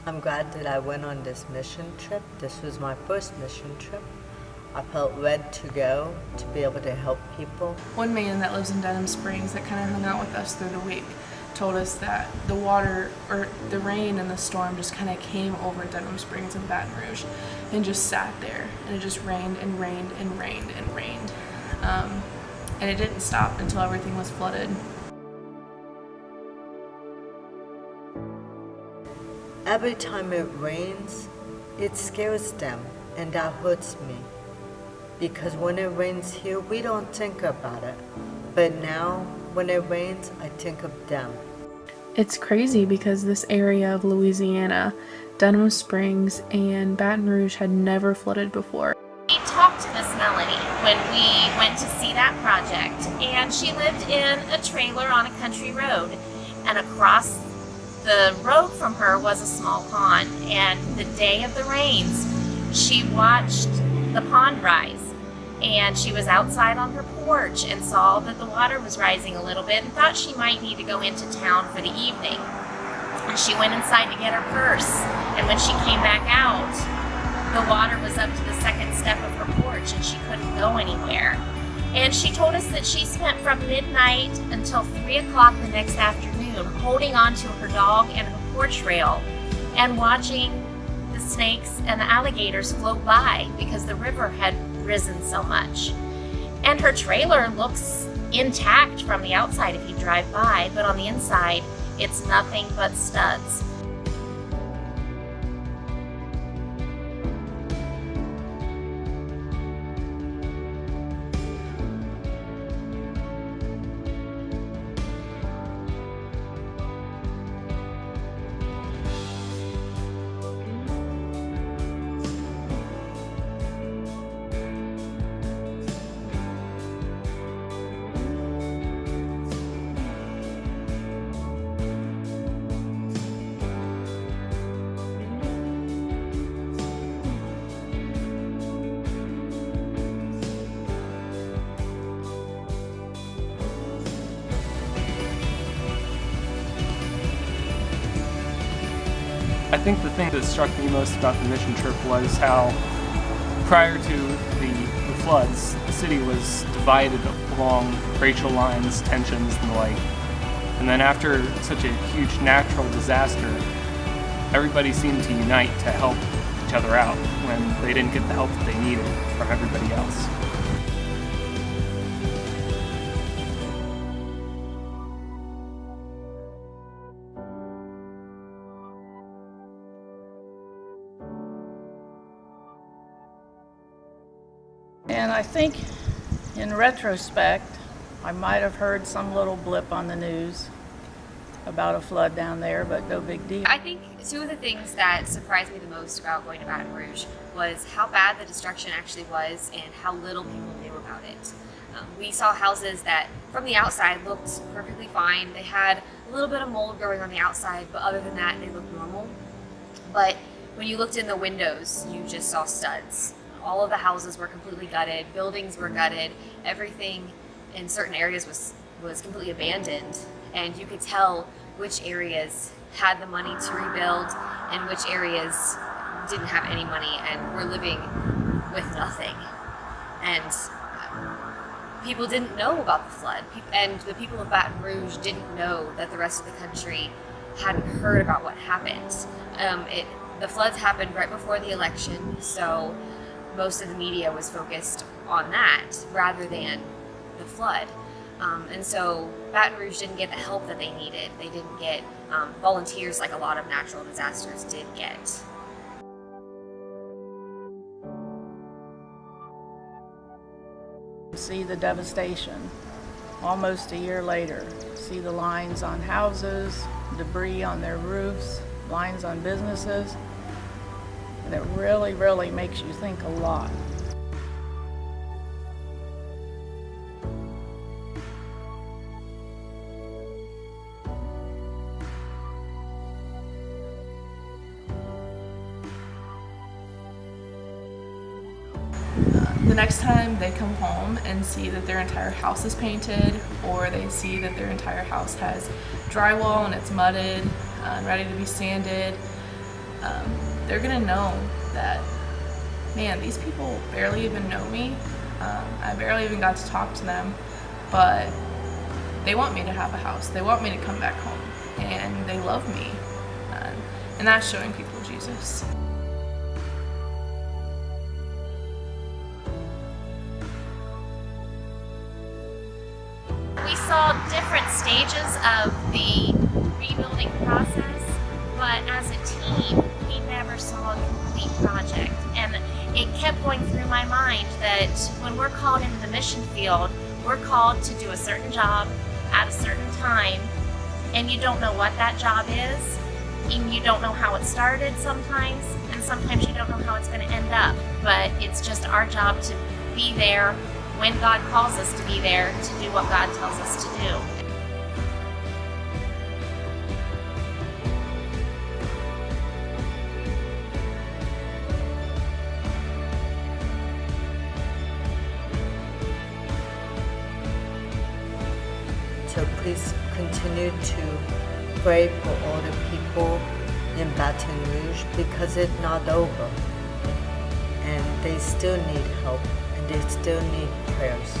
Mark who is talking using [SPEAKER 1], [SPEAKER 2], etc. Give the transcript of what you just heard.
[SPEAKER 1] I'm glad that I went on this mission trip. This was my first mission trip. I felt led to go to be able to help people.
[SPEAKER 2] One man that lives in Denham Springs that kind of hung out with us through the week told us that the water, or the rain and the storm, just kind of came over Denham Springs and Baton Rouge and just sat there, and it just rained and rained and rained and rained, and it didn't stop until everything was flooded.
[SPEAKER 1] Every time it rains, it scares them, and that hurts me. Because when it rains here, we don't think about it. But now, when it rains, I think of them.
[SPEAKER 2] It's crazy because this area of Louisiana, Denham Springs and Baton Rouge, had never flooded before.
[SPEAKER 3] We talked to Miss Melanie when we went to see that project, and she lived in a trailer on a country road, and across the road from her was a small pond, and the day of the rains, she watched the pond rise. And she was outside on her porch and saw that the water was rising a little bit and thought she might need to go into town for the evening. And she went inside to get her purse, and when she came back out, the water was up to the second step of her porch and she couldn't go anywhere. And she told us that she spent from midnight until 3 o'clock the next afternoon holding on to her dog and her porch rail and watching the snakes and the alligators float by because the river had risen so much. And her trailer looks intact from the outside if you drive by, but on the inside it's nothing but studs.
[SPEAKER 4] I think the thing that struck me most about the mission trip was how prior to the floods, the city was divided along racial lines, tensions, and the like. And then after such a huge natural disaster, everybody seemed to unite to help each other out when they didn't get the help that they needed from everybody else.
[SPEAKER 5] And I think, in retrospect, I might have heard some little blip on the news about a flood down there, but no big deal.
[SPEAKER 3] I think two of the things that surprised me the most about going to Baton Rouge was how bad the destruction actually was and how little people knew about it. We saw houses that from the outside looked perfectly fine. They had a little bit of mold growing on the outside, but other than that, they looked normal. But when you looked in the windows, you just saw studs. All of the houses were completely gutted, buildings were gutted, everything in certain areas was completely abandoned, and you could tell which areas had the money to rebuild and which areas didn't have any money and were living with nothing. And people didn't know about the flood, and the people of Baton Rouge didn't know that the rest of the country hadn't heard about what happened. The floods happened right before the election, so most of the media was focused on that rather than the flood. And so Baton Rouge didn't get the help that they needed. They didn't get volunteers like a lot of natural disasters did get.
[SPEAKER 5] See the devastation almost a year later. See the lines on houses, debris on their roofs, lines on businesses. And it really, really makes you think a lot.
[SPEAKER 2] The next time they come home and see that their entire house is painted, or they see that their entire house has drywall and it's mudded and ready to be sanded, they're gonna know that, man, these people barely even know me. I barely even got to talk to them, but they want me to have a house. They want me to come back home, and they love me. And that's showing people Jesus.
[SPEAKER 6] We saw different stages of the rebuilding process, but as a team, we never saw a complete project. And it kept going through my mind that when we're called into the mission field, we're called to do a certain job at a certain time, and you don't know what that job is, and you don't know how it started sometimes, and sometimes you don't know how it's going to end up. But it's just our job to be there when God calls us to be there, to do what God tells us to do.
[SPEAKER 1] So please continue to pray for all the people in Baton Rouge, because it's not over. And they still need help, and they still need prayers.